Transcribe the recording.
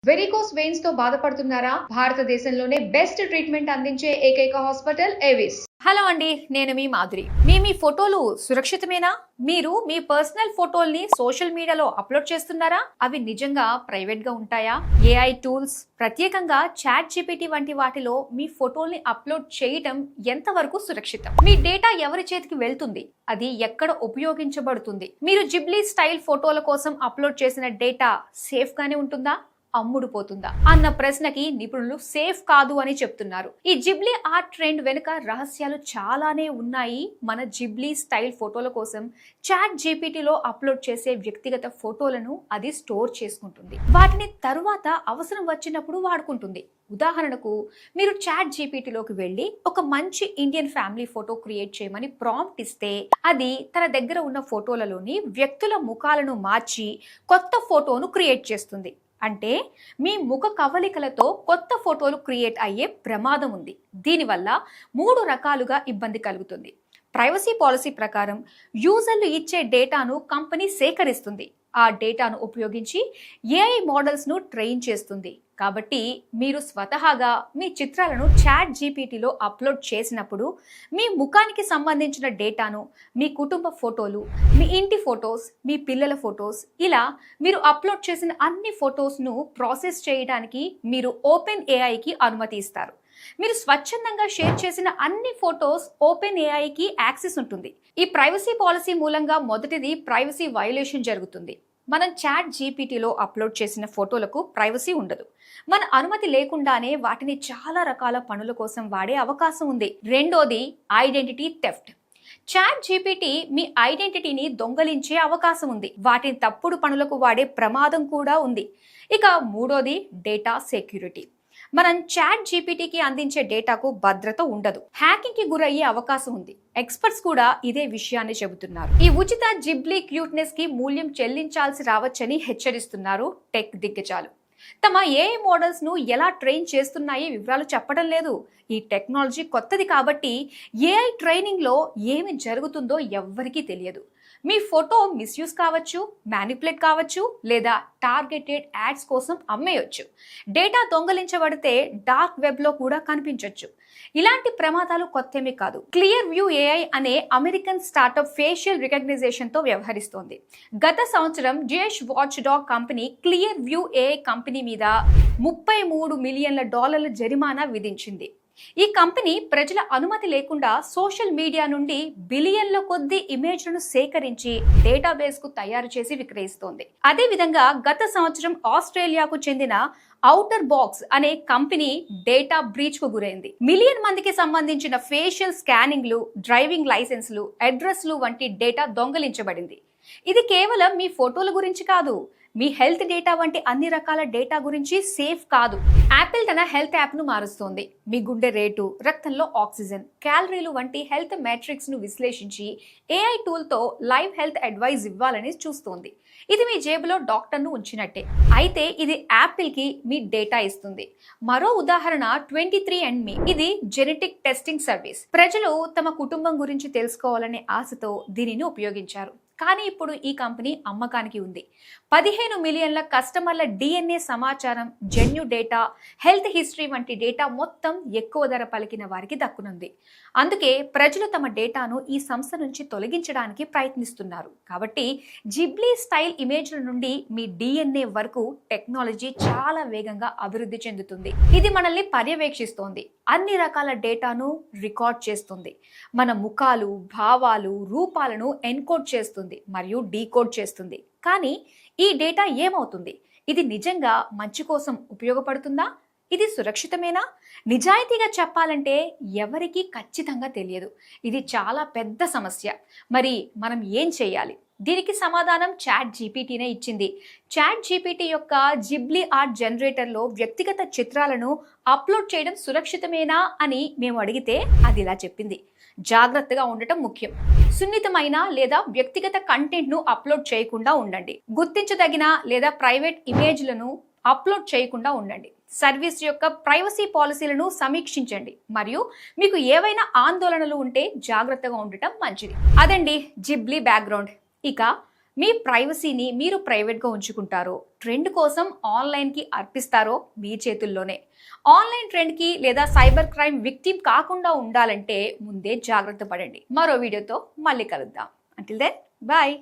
Varicose veins తో బాధపడుతున్నారా? భారతదేశంలోనే బెస్ట్ ట్రీట్మెంట్ అందించే ఏకైక హాస్పిటల్ ఏవిస్. హలో అండి, నేను మీ మాధురి. మీ ఫోటోలు సురక్షితమేనా? మీరు మీ పర్సనల్ ఫోటోల్ని సోషల్ మీడియాలో అప్లోడ్ చేస్తున్నారా? అవి నిజంగా ప్రైవేట్ గా ఉంటాయా? ఏఐ టూల్స్, ప్రత్యేకంగా చాట్ జీపీటీ వంటి వాటిలో మీ ఫోటోల్ని అప్లోడ్ చేయటం ఎంతవరకు సురక్షితం? మీ డేటా ఎవరి చేతికి వెళ్తుంది? అది ఎక్కడ ఉపయోగించబడుతుంది? మీరు జిబ్లీ స్టైల్ ఫోటోల కోసం అప్లోడ్ చేసిన డేటా సేఫ్ గానే ఉంటుందా, అమ్ముడుపోతుందా అన్న ప్రశ్నకి నిపుణులు సేఫ్ కాదు అని చెప్తున్నారు. ఈ జిబ్లీ ఆర్ట్ ట్రెండ్ వెనుక రహస్యాలు చాలానే ఉన్నాయి. మన జిబ్లీ స్టైల్ ఫోటోల కోసం చాట్ జీపీటీలో అప్లోడ్ చేసే వ్యక్తిగత ఫోటోలను అది స్టోర్ చేసుకుంటుంది. వాటిని తరువాత అవసరం వచ్చినప్పుడు వాడుకుంటుంది. ఉదాహరణకు, మీరు చాట్ జీపీటీలోకి వెళ్ళి ఒక మంచి ఇండియన్ ఫ్యామిలీ ఫోటో క్రియేట్ చేయమని ప్రాంప్ట్ ఇస్తే అది తన దగ్గర ఉన్న ఫోటోలలోని వ్యక్తుల ముఖాలను మార్చి కొత్త ఫోటోను క్రియేట్ చేస్తుంది. అంటే మీ ముఖ కవలికలతో కొత్త ఫోటోలు క్రియేట్ అయ్యే ప్రమాదం ఉంది. దీనివల్ల 3 రకాలుగా ఇబ్బంది కలుగుతుంది. ప్రైవసీ పాలసీ ప్రకారం యూజర్లు ఇచ్చే డేటాను కంపెనీ సేకరిస్తుంది. ఆ డేటాను ఉపయోగించి ఏఐ మోడల్స్ను ట్రైన్ చేస్తుంది. కాబట్టి మీరు స్వతహాగా మీ చిత్రాలను చాట్ జీపీటీలో అప్లోడ్ చేసినప్పుడు మీ ముఖానికి సంబంధించిన డేటాను, మీ కుటుంబ ఫోటోలు, మీ ఇంటి ఫొటోస్, మీ పిల్లల ఫొటోస్, ఇలా మీరు అప్లోడ్ చేసిన అన్ని ఫొటోస్ను ప్రాసెస్ చేయడానికి మీరు ఓపెన్ ఏఐకి అనుమతి ఇస్తారు. మీరు స్వచ్ఛందంగా షేర్ చేసిన అన్ని ఫొటోస్ ఓపెన్ ఏఐకి యాక్సెస్ ఉంటుంది. ఈ ప్రైవసీ పాలసీ మూలంగా మొదటిది ప్రైవసీ వయోలేషన్ జరుగుతుంది. మనం చాట్ జీపీటీలో అప్లోడ్ చేసిన ఫోటోలకు ప్రైవసీ ఉండదు. మన అనుమతి లేకుండానే వాటిని చాలా రకాల పనుల కోసం వాడే అవకాశం ఉంది. రెండోది ఐడెంటిటీ థెఫ్ట్. చాట్ జీపీటీ మీ ఐడెంటిటీని దొంగలించే అవకాశం ఉంది. వాటిని తప్పుడు పనులకు వాడే ప్రమాదం కూడా ఉంది. ఇక మూడోది డేటా సెక్యూరిటీ. మనం చాట్ జీపీటీకి అందించే డేటాకు భద్రత ఉండదు. హ్యాకింగ్ కి గురయ్యే అవకాశం ఉంది. ఎక్స్పర్ట్స్ కూడా ఇదే విషయాన్ని చెబుతున్నారు. ఈ ఉచిత జిబ్లీ క్యూట్నెస్ కి మూల్యం చెల్లించాల్సి రావచ్చని హెచ్చరిస్తున్నారు టెక్ దిగ్గజాలు. తమ ఏఐ మోడల్స్ ను ఎలా ట్రైన్ చేస్తున్నాయి వివరాలు చెప్పడం లేదు. ఈ టెక్నాలజీ కొత్తది కాబట్టి ఏఐ ట్రైనింగ్ లో ఏమి జరుగుతుందో ఎవ్వరికీ తెలియదు. మీ ఫోటో మిస్యూజ్ కావచ్చు, మ్యానిపులేట్ కావచ్చు, లేదా టార్గెటెడ్ యాడ్స్ కోసం అమ్మేయొచ్చు. డేటా దొంగలించబడితే డార్క్ వెబ్ లో కూడా కనిపించవచ్చు. ఇలాంటి ప్రమాదాలు కొత్తేమీ కాదు. క్లియర్ వ్యూ ఏఐ అనే అమెరికన్ స్టార్టప్ ఫేషియల్ రికగ్నైజేషన్ తో వ్యవహరిస్తోంది. గత సంవత్సరం జిఎస్ watchdog company clear view AI company మీద $33 మిలియన్ల జరిమానా విధించింది. ఈ కంపెనీ ప్రజల అనుమతి లేకుండా సోషల్ మీడియా నుండి బిలియన్ల కొద్ది ఇమేజ్లను సేకరించి డేటాబేస్ కు తయారు చేసి విక్రయిస్తోంది. అదేవిధంగా గత సంవత్సరం ఆస్ట్రేలియాకు చెందిన ఔటర్ బాక్స్ అనే కంపెనీ డేటా బ్రీచ్ కు గురైంది. మిలియన్ మందికి సంబంధించిన ఫేషియల్ స్కానింగ్లు, డ్రైవింగ్ లైసెన్స్లు, అడ్రస్లు వంటి డేటా దొంగలించబడింది. ఇది కేవలం మీ ఫోటోల గురించి కాదు, మీ హెల్త్ డేటా వంటి అన్ని రకాల డేటా గురించి సేఫ్ కాదు. యాపిల్ తన హెల్త్ యాప్ ను మారుస్తోంది. మీ గుండె రేటు, రక్తంలో ఆక్సిజన్, క్యాలరీలు వంటి హెల్త్ మ్యాట్రిక్స్ ను విశ్లేషించి ఏఐ టూల్ తో లైవ్ హెల్త్ అడ్వైజ్ ఇవ్వాలని చూస్తోంది. ఇది మీ జేబులో డాక్టర్ను ఉంచినట్టే. అయితే ఇది యాపిల్ కి మీ డేటా ఇస్తుంది. మరో ఉదాహరణ 23andMe. ఇది జెనెటిక్ టెస్టింగ్ సర్వీస్. ప్రజలు తమ కుటుంబం గురించి తెలుసుకోవాలనే ఆశతో దీనిని ఉపయోగించారు. కానీ ఇప్పుడు ఈ కంపెనీ అమ్మకానికి ఉంది. 15 మిలియన్ల కస్టమర్ల డిఎన్ఏ సమాచారం, జన్యు డేటా, హెల్త్ హిస్టరీ వంటి డేటా మొత్తం ఎక్కువ ధర పలికిన వారికి దక్కునుంది. అందుకే ప్రజలు తమ డేటాను ఈ సంస్థ నుంచి తొలగించడానికి ప్రయత్నిస్తున్నారు. కాబట్టి జిబ్లీ స్టైల్ ఇమేజ్ల నుండి మీ డిఎన్ఏ వరకు టెక్నాలజీ చాలా వేగంగా అభివృద్ధి చెందుతుంది. ఇది మనల్ని పర్యవేక్షిస్తోంది. అన్ని రకాల డేటాను రికార్డ్ చేస్తుంది. మన ముఖాలు, భావాలు, రూపాలను ఎన్కోడ్ చేస్తుంది మరియు డీకోడ్ చేస్తుంది. కానీ ఈ డేటా ఏమవుతుంది? ఇది నిజంగా మంచి కోసం ఉపయోగపడుతుందా? ఇది సురక్షితమేనా? నిజాయితీగా చెప్పాలంటే ఎవరికీ ఖచ్చితంగా తెలియదు. ఇది చాలా పెద్ద సమస్య. మరి మనం ఏం చేయాలి? దీనికి సమాధానం చాట్ జీపీటీనే ఇచ్చింది. చాట్ జీపీటీ యొక్క జిబ్లీ ఆర్ట్ జనరేటర్లో వ్యక్తిగత చిత్రాలను అప్లోడ్ చేయడం సురక్షితమేనా అని మేము అడిగితే అది ఇలా చెప్పింది: జాగ్రత్తగా ఉండటం ముఖ్యం. సున్నితమైన లేదా వ్యక్తిగత కంటెంట్ ను అప్లోడ్ చేయకుండా ఉండండి. గుర్తించదగిన లేదా ప్రైవేట్ ఇమేజ్లను అప్లోడ్ చేయకుండా ఉండండి. సర్వీస్ యొక్క ప్రైవసీ పాలసీలను సమీక్షించండి. మరియు మీకు ఏవైనా ఆందోళనలు ఉంటే జాగ్రత్తగా ఉండటం మంచిది. అదండి జిబ్లీ బ్యాక్గ్రౌండ్. ఇక మీ ప్రైవసీని మీరు ప్రైవేట్గా ఉంచుకుంటారో, ట్రెండ్ కోసం ఆన్లైన్కి అర్పిస్తారో మీ చేతుల్లోనే. ఆన్లైన్ ట్రెండ్కి లేదా సైబర్ క్రైమ్ విక్టిమ్ కాకుండా ఉండాలంటే ముందే జాగ్రత్త పడండి. మరో వీడియోతో మళ్ళీ కలుద్దాం. Until then bye.